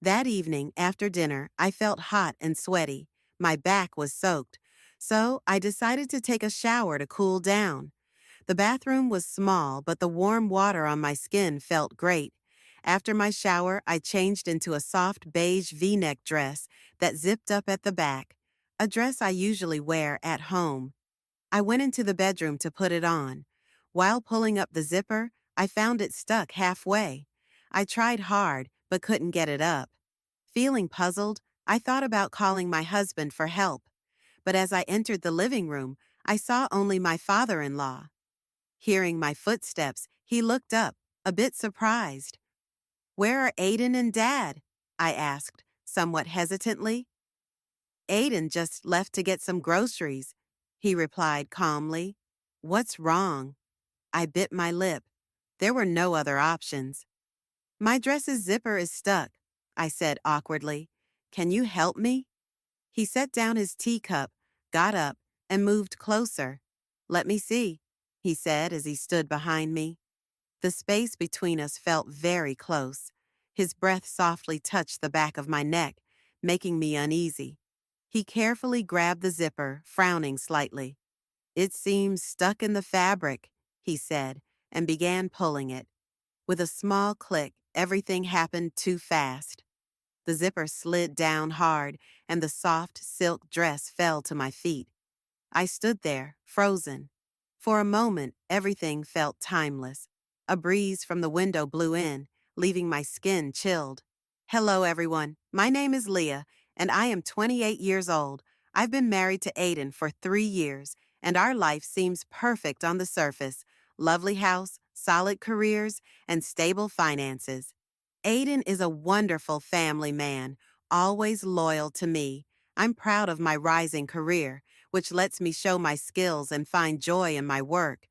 That evening, after dinner, I felt hot and sweaty. My back was soaked. So I decided to take a shower to cool down. The bathroom was small, but the warm water on my skin felt great. After my shower, I changed into a soft beige V-neck dress that zipped up at the back, a dress I usually wear at home. I went into the bedroom to put it on. While pulling up the zipper, I found it stuck halfway. I tried hard, but couldn't get it up. Feeling puzzled, I thought about calling my husband for help. But as I entered the living room, I saw only my father-in-law. Hearing my footsteps, he looked up, a bit surprised. "Where are Aiden and Dad?" I asked, somewhat hesitantly. "Aiden just left to get some groceries," he replied calmly. "What's wrong?" I bit my lip. There were no other options. "My dress's zipper is stuck," I said awkwardly. "Can you help me?" He set down his teacup, got up, and moved closer. "Let me see," he said as he stood behind me. The space between us felt very close. His breath softly touched the back of my neck, making me uneasy. He carefully grabbed the zipper, frowning slightly. "It seems stuck in the fabric," he said, and began pulling it. With a small click, everything happened too fast. The zipper slid down hard, and the soft silk dress fell to my feet. I stood there, frozen. For a moment, everything felt timeless. A breeze from the window blew in, leaving my skin chilled. "Hello, everyone. My name is Leah, and I am 28 years old. I've been married to Aiden for 3 years, and our life seems perfect on the surface. Lovely house, solid careers, and stable finances. Aiden is a wonderful family man, always loyal to me. I'm proud of my rising career, which lets me show my skills and find joy in my work.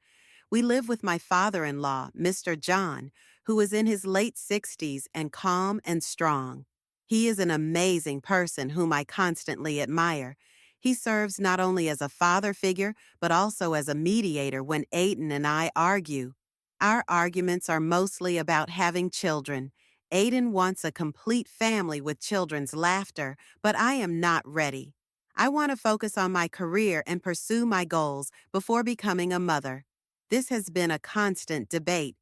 We live with my father-in-law, Mr. John, who is in his late 60s and calm and strong. He is an amazing person whom I constantly admire. He serves not only as a father figure, but also as a mediator when Aiden and I argue. Our arguments are mostly about having children. Aiden wants a complete family with children's laughter, but I am not ready. I want to focus on my career and pursue my goals before becoming a mother. This has been a constant debate.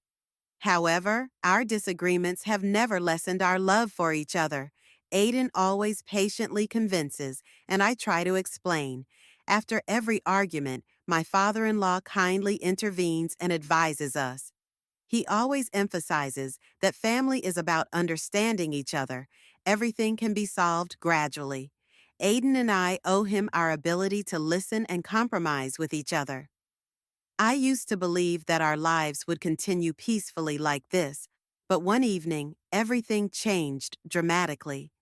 However, our disagreements have never lessened our love for each other. Aiden always patiently convinces, and I try to explain. After every argument, my father-in-law kindly intervenes and advises us. He always emphasizes that family is about understanding each other. Everything can be solved gradually. Aiden and I owe him our ability to listen and compromise with each other. I used to believe that our lives would continue peacefully like this, but one evening, everything changed dramatically.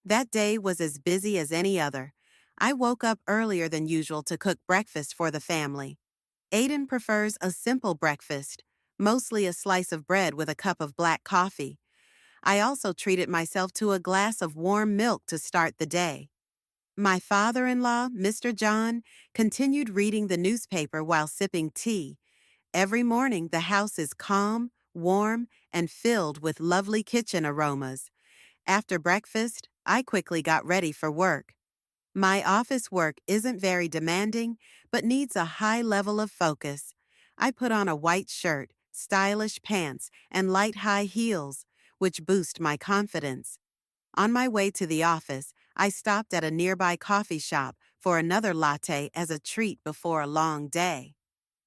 That day was as busy as any other. I woke up earlier than usual to cook breakfast for the family. Aiden prefers a simple breakfast, mostly a slice of bread with a cup of black coffee. I also treated myself to a glass of warm milk to start the day. My father-in-law, Mr. John, continued reading the newspaper while sipping tea. Every morning, the house is calm, warm, and filled with lovely kitchen aromas. After breakfast, I quickly got ready for work. My office work isn't very demanding, but needs a high level of focus. I put on a white shirt, stylish pants, and light high heels, which boost my confidence. On my way to the office, I stopped at a nearby coffee shop for another latte as a treat before a long day.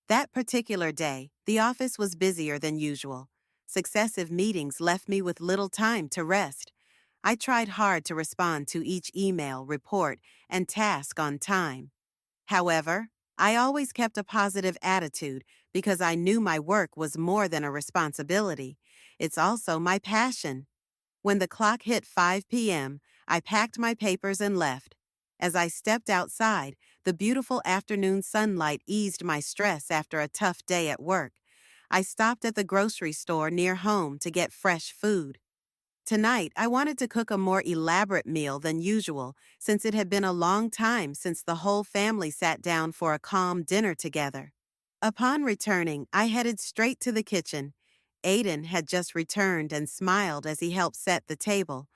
That particular day, the office was busier than usual. Successive meetings left me with little time to rest. I tried hard to respond to each email, report, and task on time. However, I always kept a positive attitude because I knew my work was more than a responsibility. It's also my passion. When the clock hit 5 p.m., I packed my papers and left. As I stepped outside, the beautiful afternoon sunlight eased my stress after a tough day at work. I stopped at the grocery store near home to get fresh food. Tonight, I wanted to cook a more elaborate meal than usual since it had been a long time since the whole family sat down for a calm dinner together. Upon returning, I headed straight to the kitchen. Aiden had just returned and smiled as he helped set the table.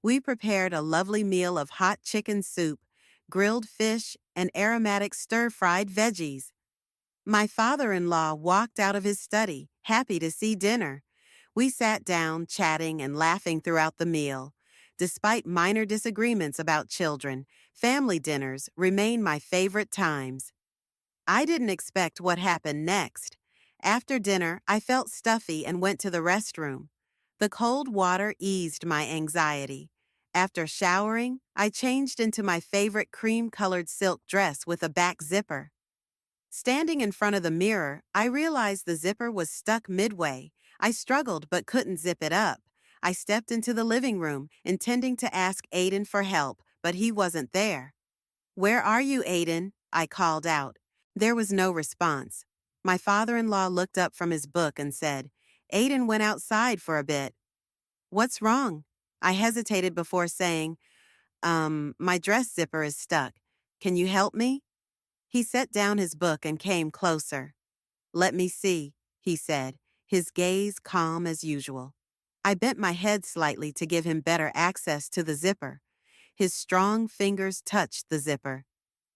We prepared a lovely meal of hot chicken soup, grilled fish, and aromatic stir-fried veggies. My father-in-law walked out of his study, happy to see dinner. We sat down, chatting and laughing throughout the meal. Despite minor disagreements about children, family dinners remain my favorite times. I didn't expect what happened next. After dinner, I felt stuffy and went to the restroom. The cold water eased my anxiety. After showering, I changed into my favorite cream-colored silk dress with a back zipper. Standing in front of the mirror, I realized the zipper was stuck midway. I struggled but couldn't zip it up. I stepped into the living room, intending to ask Aiden for help, but he wasn't there. "Where are you, Aiden?" I called out. There was no response. My father-in-law looked up from his book and said, "Aiden went outside for a bit." "What's wrong?" I hesitated before saying, my dress zipper is stuck. Can you help me?" He set down his book and came closer. "Let me see," he said, his gaze calm as usual. I bent my head slightly to give him better access to the zipper. His strong fingers touched the zipper.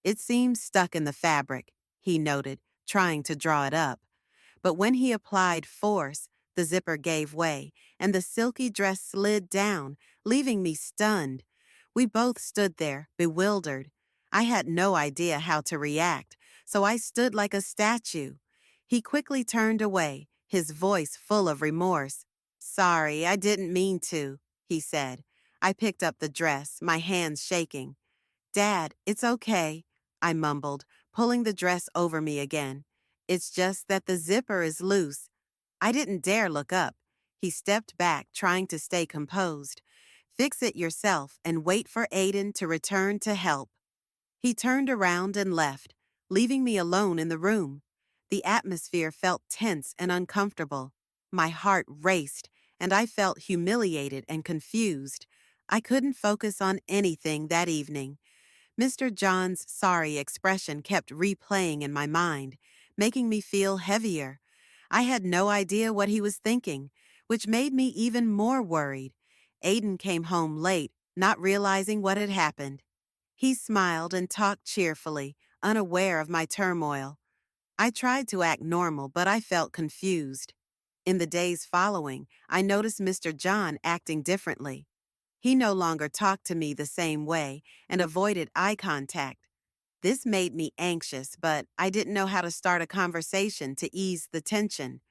"It seems stuck in the fabric," he noted, trying to draw it up. But when he applied force, the zipper gave way, and the silky dress slid down, leaving me stunned. We both stood there, bewildered. I had no idea how to react, so I stood like a statue. He quickly turned away, his voice full of remorse. "Sorry, I didn't mean to," he said. I picked up the dress, my hands shaking. "Dad, it's okay," I mumbled, pulling the dress over me again. "It's just that the zipper is loose." I didn't dare look up. He stepped back, trying to stay composed. "Fix it yourself and wait for Aiden to return to help." He turned around and left, leaving me alone in the room. The atmosphere felt tense and uncomfortable. My heart raced, and I felt humiliated and confused. I couldn't focus on anything that evening. Mr. John's sorry expression kept replaying in my mind, making me feel heavier. I had no idea what he was thinking, which made me even more worried. Aiden came home late, not realizing what had happened. He smiled and talked cheerfully, unaware of my turmoil. I tried to act normal, but I felt confused. In the days following, I noticed Mr. John acting differently. He no longer talked to me the same way and avoided eye contact. This made me anxious, but I didn't know how to start a conversation to ease the tension.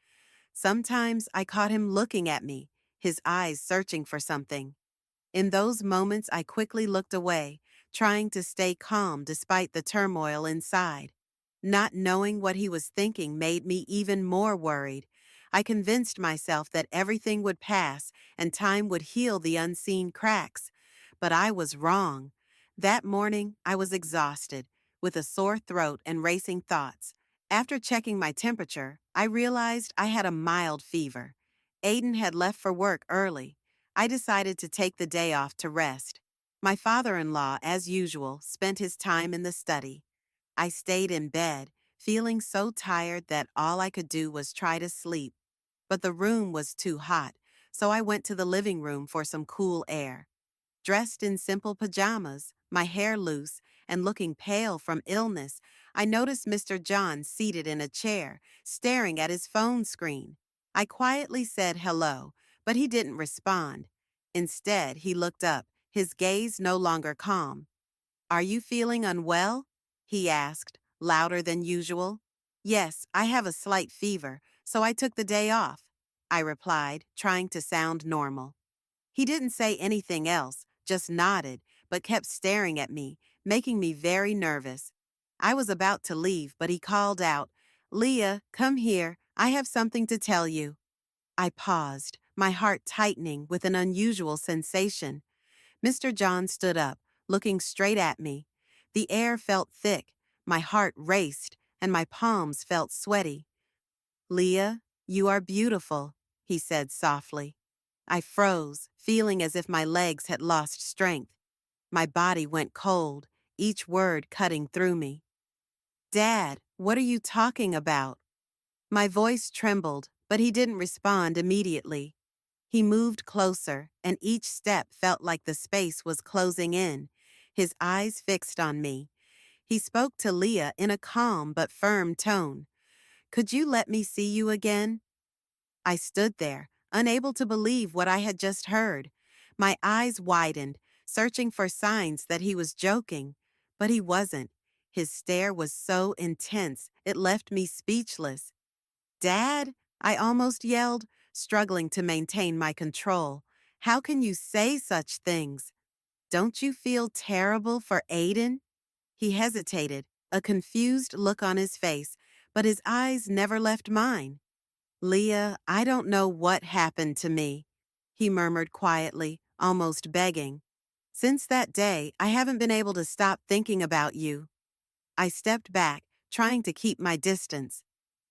Sometimes I caught him looking at me, his eyes searching for something. In those moments, I quickly looked away, trying to stay calm despite the turmoil inside. Not knowing what he was thinking made me even more worried. I convinced myself that everything would pass and time would heal the unseen cracks. But I was wrong. That morning, I was exhausted, with a sore throat and racing thoughts. After checking my temperature, I realized I had a mild fever. Aiden had left for work early. I decided to take the day off to rest. My father-in-law, as usual, spent his time in the study. I stayed in bed, feeling so tired that all I could do was try to sleep. But the room was too hot, so I went to the living room for some cool air. Dressed in simple pajamas, my hair loose, and looking pale from illness, I noticed Mr. John seated in a chair, staring at his phone screen. I quietly said hello, but he didn't respond. Instead, he looked up, his gaze no longer calm. "Are you feeling unwell?" he asked, louder than usual. "Yes, I have a slight fever, so I took the day off," I replied, trying to sound normal. He didn't say anything else, just nodded, but kept staring at me, making me very nervous. I was about to leave, but he called out, "Leah, come here. I have something to tell you." I paused, my heart tightening with an unusual sensation. Mr. John stood up, looking straight at me. The air felt thick, my heart raced, and my palms felt sweaty. "Leah, you are beautiful," he said softly. I froze, feeling as if my legs had lost strength. My body went cold, each word cutting through me. "Dad, what are you talking about?" My voice trembled, but he didn't respond immediately. He moved closer, and each step felt like the space was closing in, his eyes fixed on me. He spoke to Leah in a calm but firm tone. "Could you let me see you again?" I stood there, unable to believe what I had just heard. My eyes widened, searching for signs that he was joking, but he wasn't. His stare was so intense, it left me speechless. "Dad?" I almost yelled, struggling to maintain my control. "How can you say such things? Don't you feel terrible for Aiden?" He hesitated, a confused look on his face, but his eyes never left mine. "Leah, I don't know what happened to me," he murmured quietly, almost begging. "Since that day, I haven't been able to stop thinking about you." I stepped back, trying to keep my distance.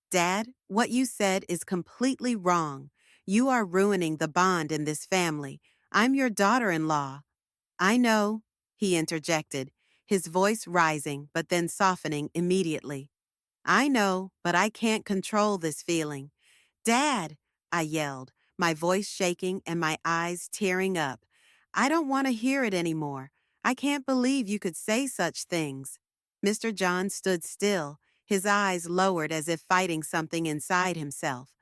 "Dad, what you said is completely wrong. You are ruining the bond in this family. I'm your daughter-in-law." "I know," he interjected, his voice rising but then softening immediately. "I know, but I can't control this feeling." "Dad!" I yelled, my voice shaking and my eyes tearing up. "I don't want to hear it anymore. I can't believe you could say such things." Mr. John stood still, his eyes lowered as if fighting something inside himself.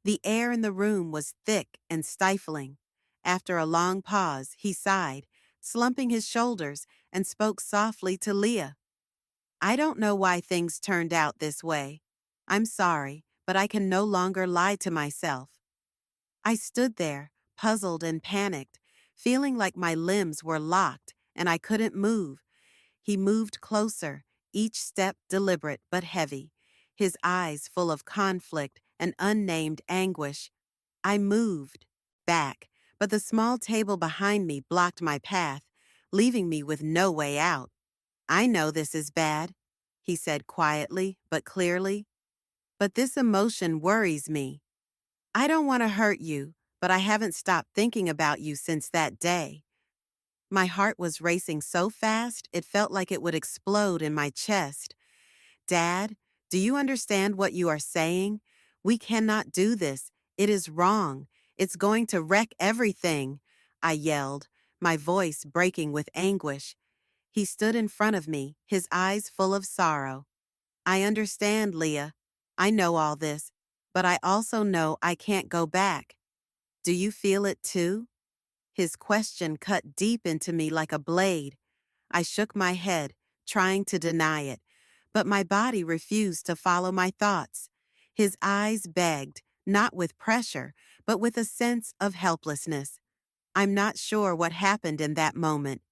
The air in the room was thick and stifling. After a long pause, he sighed, slumping his shoulders, and spoke softly to Leah. "I don't know why things turned out this way. I'm sorry, but I can no longer lie to myself." I stood there, puzzled and panicked, feeling like my limbs were locked and I couldn't move. He moved closer, each step deliberate but heavy, his eyes full of conflict and unnamed anguish. I moved back, but the small table behind me blocked my path, leaving me with no way out. "I know this is bad," he said quietly but clearly, "but this emotion worries me. I don't want to hurt you, but I haven't stopped thinking about you since that day." My heart was racing so fast it felt like it would explode in my chest. "Dad, do you understand what you are saying? We cannot do this. It is wrong. It's going to wreck everything," I yelled, my voice breaking with anguish. He stood in front of me, his eyes full of sorrow. "I understand, Leah. I know all this, but I also know I can't go back. Do you feel it too?" His question cut deep into me like a blade. I shook my head, trying to deny it, but my body refused to follow my thoughts. His eyes begged, not with pressure, but with a sense of helplessness. I'm not sure what happened in that moment.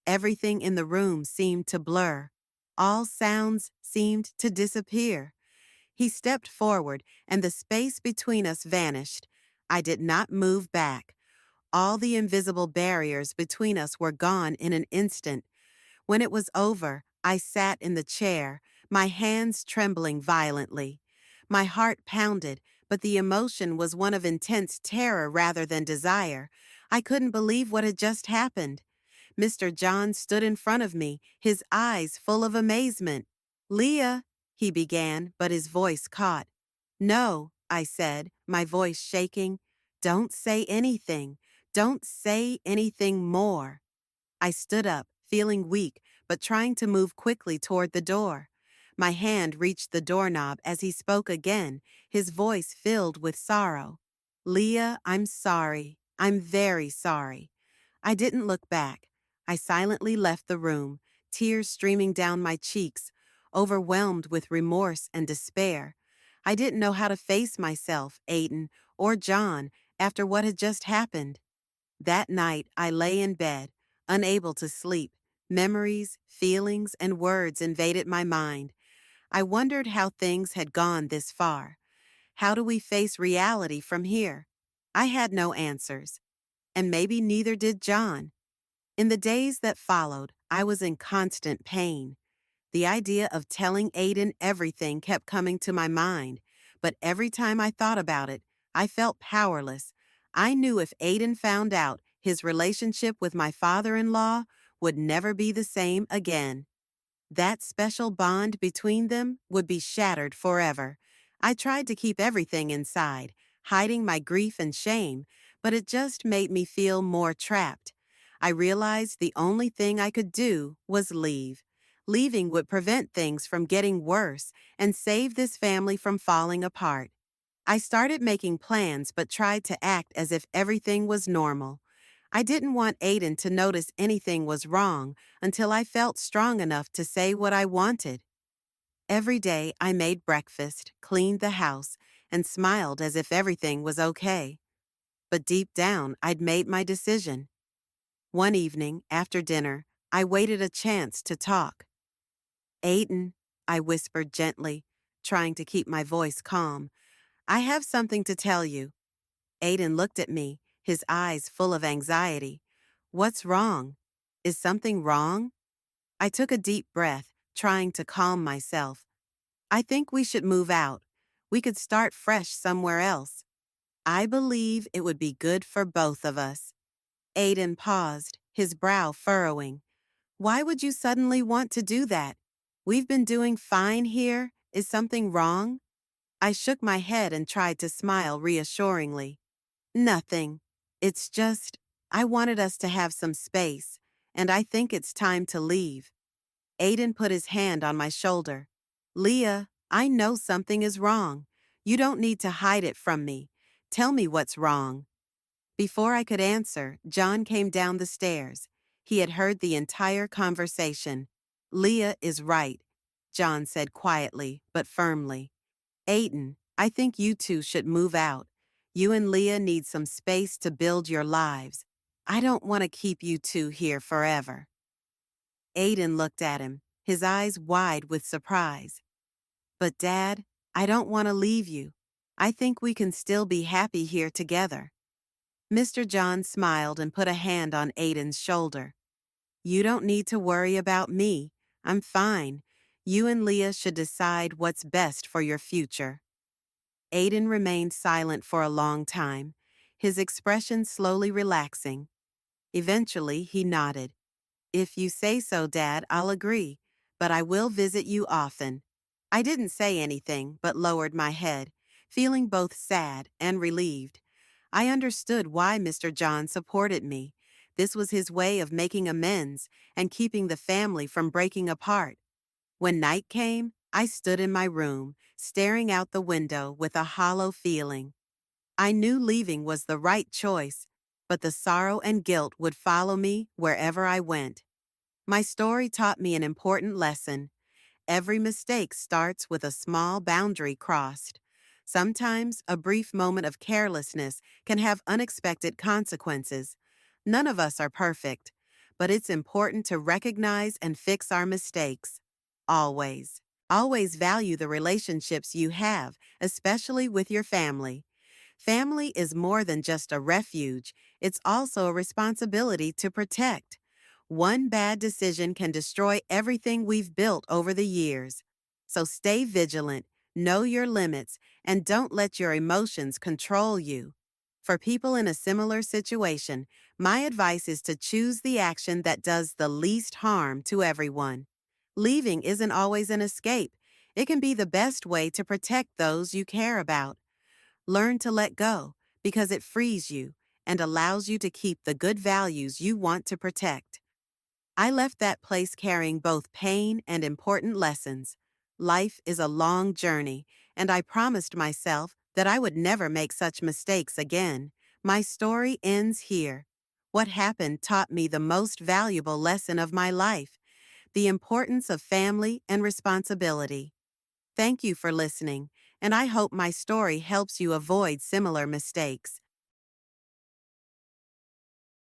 Everything in the room seemed to blur. All sounds seemed to disappear. He stepped forward, and the space between us vanished. I did not move back. All the invisible barriers between us were gone in an instant. When it was over, I sat in the chair, my hands trembling violently. My heart pounded, but the emotion was one of intense terror rather than desire. I couldn't believe what had just happened. Mr. John stood in front of me, his eyes full of amazement. "Leah," he began, but his voice caught. "No," I said, my voice shaking. "Don't say anything. Don't say anything more." I stood up, feeling weak, but trying to move quickly toward the door. My hand reached the doorknob as he spoke again, his voice filled with sorrow. "Leah, I'm sorry. I'm very sorry." I didn't look back. I silently left the room, tears streaming down my cheeks, overwhelmed with remorse and despair. I didn't know how to face myself, Aiden, or John after what had just happened. That night, I lay in bed, unable to sleep. Memories, feelings, and words invaded my mind. I wondered how things had gone this far. How do we face reality from here? I had no answers, and maybe neither did John. In the days that followed, I was in constant pain. The idea of telling Aiden everything kept coming to my mind, but every time I thought about it, I felt powerless. I knew if Aiden found out, his relationship with my father-in-law would never be the same again. That special bond between them would be shattered forever. I tried to keep everything inside, hiding my grief and shame, but it just made me feel more trapped. I realized the only thing I could do was leave. Leaving would prevent things from getting worse and save this family from falling apart. I started making plans but tried to act as if everything was normal. I didn't want Aiden to notice anything was wrong until I felt strong enough to say what I wanted. Every day I made breakfast, cleaned the house, and smiled as if everything was okay. But deep down, I'd made my decision. One evening, after dinner, I waited a chance to talk. Aiden, I whispered gently, trying to keep my voice calm, I have something to tell you. Aiden looked at me, his eyes full of anxiety. What's wrong? Is something wrong? I took a deep breath, trying to calm myself. I think we should move out. We could start fresh somewhere else. I believe it would be good for both of us. Aiden paused, his brow furrowing. Why would you suddenly want to do that? We've been doing fine here. Is something wrong? I shook my head and tried to smile reassuringly. Nothing. It's just, I wanted us to have some space, and I think it's time to leave. Aiden put his hand on my shoulder. Leah, I know something is wrong. You don't need to hide it from me. Tell me what's wrong. Before I could answer, John came down the stairs. He had heard the entire conversation. Leah is right, John said quietly but firmly. Aiden, I think you two should move out. You and Leah need some space to build your lives. I don't want to keep you two here forever. Aiden looked at him, his eyes wide with surprise. But Dad, I don't want to leave you. I think we can still be happy here together. Mr. John smiled and put a hand on Aiden's shoulder. You don't need to worry about me. I'm fine. You and Leah should decide what's best for your future. Aiden remained silent for a long time, his expression slowly relaxing. Eventually, he nodded. If you say so, Dad, I'll agree, but I will visit you often. I didn't say anything, but lowered my head, feeling both sad and relieved. I understood why Mr. John supported me. This was his way of making amends and keeping the family from breaking apart. When night came, I stood in my room, staring out the window with a hollow feeling. I knew leaving was the right choice, but the sorrow and guilt would follow me wherever I went. My story taught me an important lesson. Every mistake starts with a small boundary crossed. Sometimes a brief moment of carelessness can have unexpected consequences. None of us are perfect, but it's important to recognize and fix our mistakes. Always. Always value the relationships you have, especially with your family. Family is more than just a refuge, it's also a responsibility to protect. One bad decision can destroy everything we've built over the years. So stay vigilant, know your limits, and don't let your emotions control you. For people in a similar situation, my advice is to choose the action that does the least harm to everyone. Leaving isn't always an escape. It can be the best way to protect those you care about. Learn to let go because it frees you and allows you to keep the good values you want to protect. I left that place carrying both pain and important lessons. Life is a long journey, and I promised myself that I would never make such mistakes again. My story ends here. What happened taught me the most valuable lesson of my life, the importance of family and responsibility. Thank you for listening, and I hope my story helps you avoid similar mistakes.